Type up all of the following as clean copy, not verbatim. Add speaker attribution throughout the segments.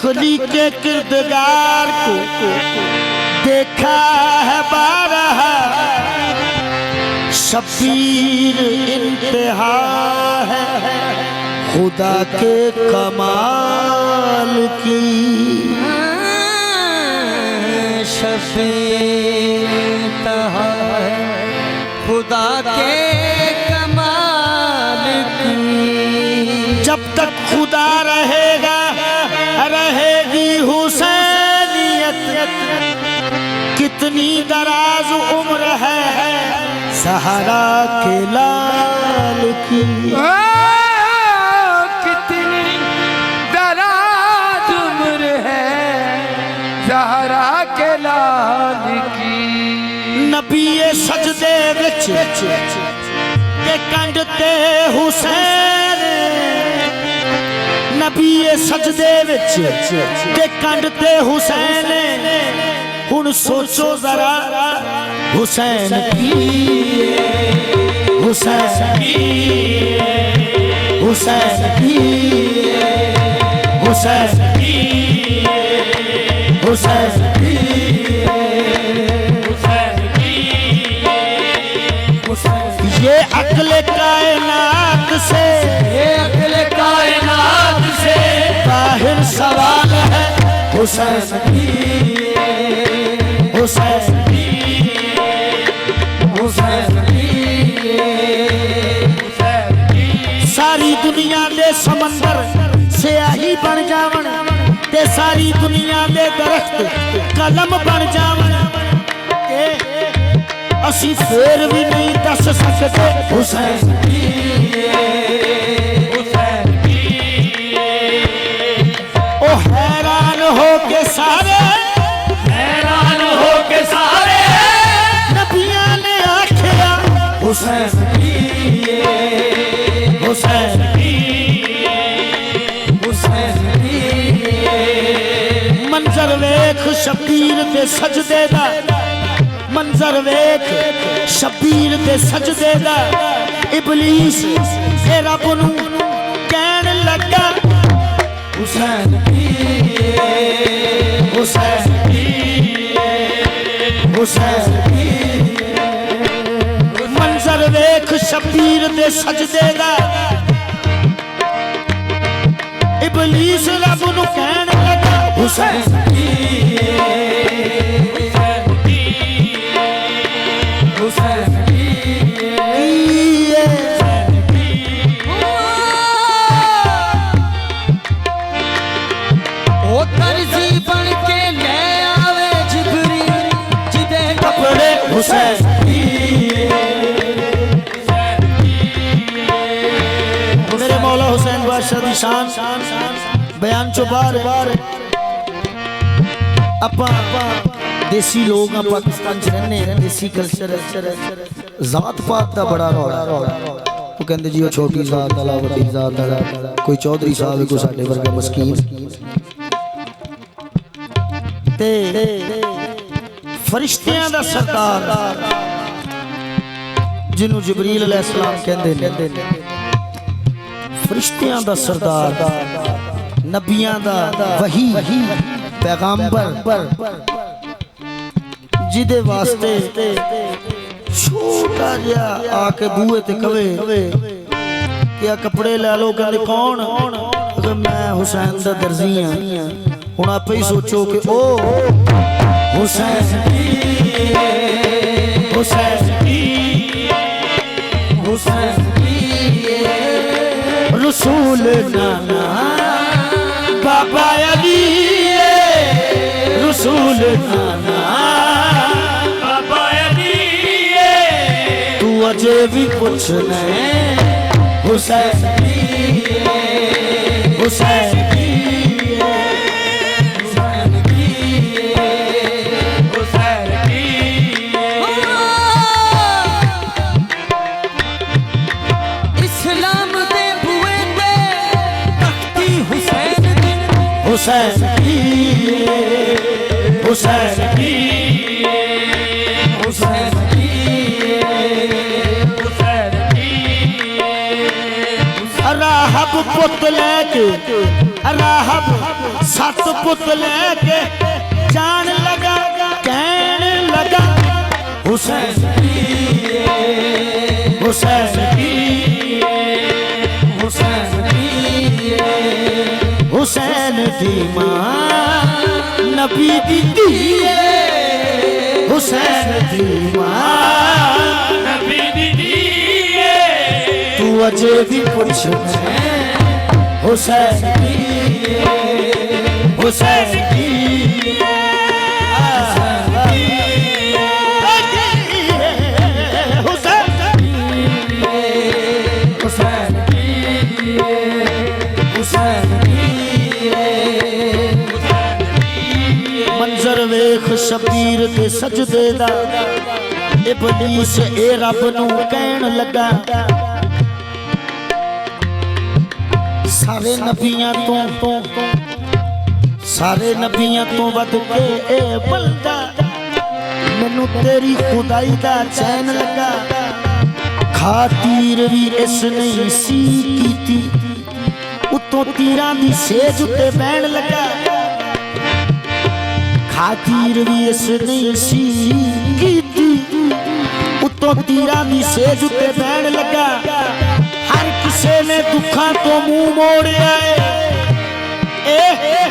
Speaker 1: तकली के किरदार को देखा है बारह, शबीर इंतहा है खुदा के कमाल की।
Speaker 2: शबीर इंतहा है खुदा के कमाल की।
Speaker 1: जब तक खुदा रहेगा रहेगी हुसैनियत, कितनी दराज उम्र है सहारा के लाल की।
Speaker 2: कितनी दराज उम्र है ज़हरा के लाल की।
Speaker 1: नबी सजदे विच ते कंडते हुसैन, नबी सजदे विच ते कंडते हुसैन। हुन सोचो जरा हुसैन की, हुसैन की, हुसैन की, हुसैन की, हुसैन की, ये अक्ल कायनात से,
Speaker 2: ये अक्ल कायनात से
Speaker 1: बाहर सवाल है हुसैन की, हुसैन की,
Speaker 2: हुसैन की।
Speaker 1: सारी दुनिया दे समंदर स्याही बन जावन ते सारी दुनिया दे दरख्त कलम बन जावन, असी फिर भी नहीं दस सकते हुसैन की, हुसैन की। ओ हैरान हो के सारे,
Speaker 2: हैरान हो के सारे
Speaker 1: नबिया ने आखिया हुसैन की, हुसैन की, हुसैन की। मंजर वेख शबीर दे सजदे दा, मंजर वेख शबीर दे सजदे दा। इबलीस ते रब नू कहन लगा हुसैन की, हुसैन की, हुसैन की। मंजर वेख शबीर दे सजदे दा। इबलीस रब नू कहन लगा हुसैन की, मेरे मौला हुसैन बादशाह दी शान बयान चो बार बार। अपा देसी लोग पाकिस्तान च रहने, देसी कल्चर जात पात का बड़ा रौला। वो कहते जी वो छोटी जात वाला बड़ी जात वाला, कोई चौधरी साहब कोई साडे वर्गा मस्कीन। ते फरिश्तियां दा सरदार जिन्हों जिबरील अलैहिस्सलाम कहते हैं, फरिश्तियां दा सरदार, नबियां दा वही पैगंबर, जिदे वास्ते छोटा जिहा आके बूहे ते कवे क्या कपड़े लै लो, कहते कौन? अगर मैं हुसैन दा दर्जी हां। हुण आपे ही सोचो कि ओ हुसैन की, हुसैन की, हुसैन की। रसूल नाना बाबा अली, रसूल नाना बाबा अली। तू अजे भी कुछ नहीं हुसैन की, हुसैन की, हुसैन की, हुसैन की, हुसैन की, हुसैन की। राहब पुत लेके राहब सत पुत लेके जान लगा कहन लगा हुसैन हुसैन हुसैन दी मां नबी दी धीए हुसैन दी मां
Speaker 2: नबी दी धीए
Speaker 1: तू अजे भी पुछ हुसैन हुसैन मंजर वेख शबीर दे सजदे दा इबलीस ए रब नू कहन लगा सारे नबियां तो वध के ए बंदा मैनू तेरी खुदाई दा चैन लगा खातीर भी इस नहीं सी कीती उतों तीरां दी सेज उत्ते बैण लगा खातीर भी इस नहीं सी कीती उतों तीरां दी सेज उत्ते बैण लगा हर किसे ने दुखां तो मुंह मोड़िया ए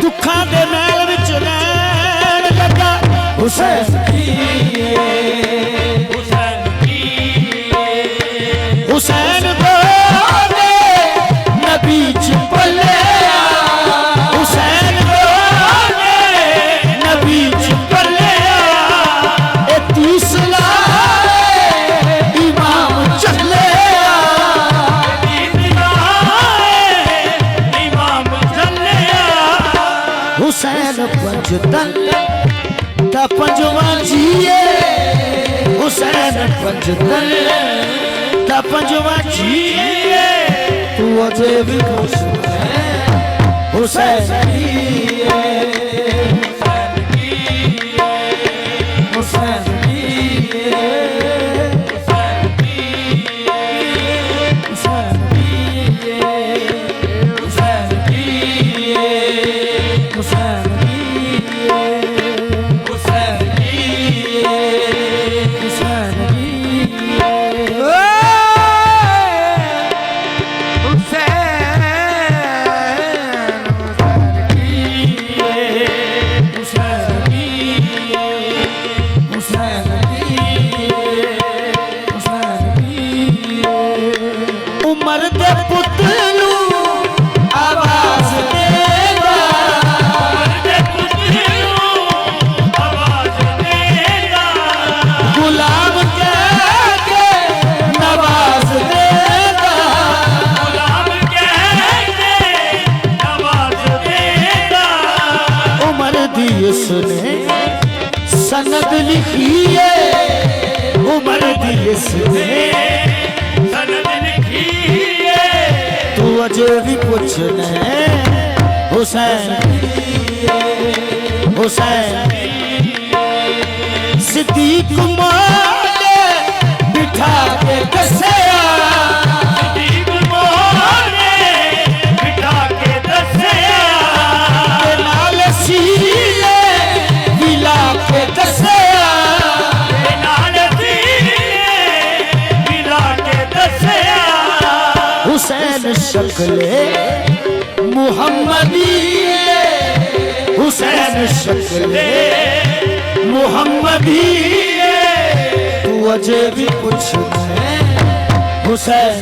Speaker 1: दुखां दे महल विच रहन लगा हुसैन हुसैन बोले नबी च पलिया हुसैन बोले नबी च पलिया ए तीसरा इमाम चले हुसैन पंजतन दा पंजवा जिए हुसैन पंजतन दा पंजवा जिए तू अजे भी खुश हुसैन उमर दे पुतलू आवाज देगा गुलाम कह के नवाज देगा उमर दी इसने सनद लिखी है उमर दी इसने तू अजे भी कुछ नहीं हुसैन हुसैन सिद्दीक मोले बिठा के दसिया नाल सीले मिला के दसिया हुसैन शक्ले मुहम्मदी हुसैन शक्ले मुहम्मदी तू अजे भी कुछ नहीं हुसैन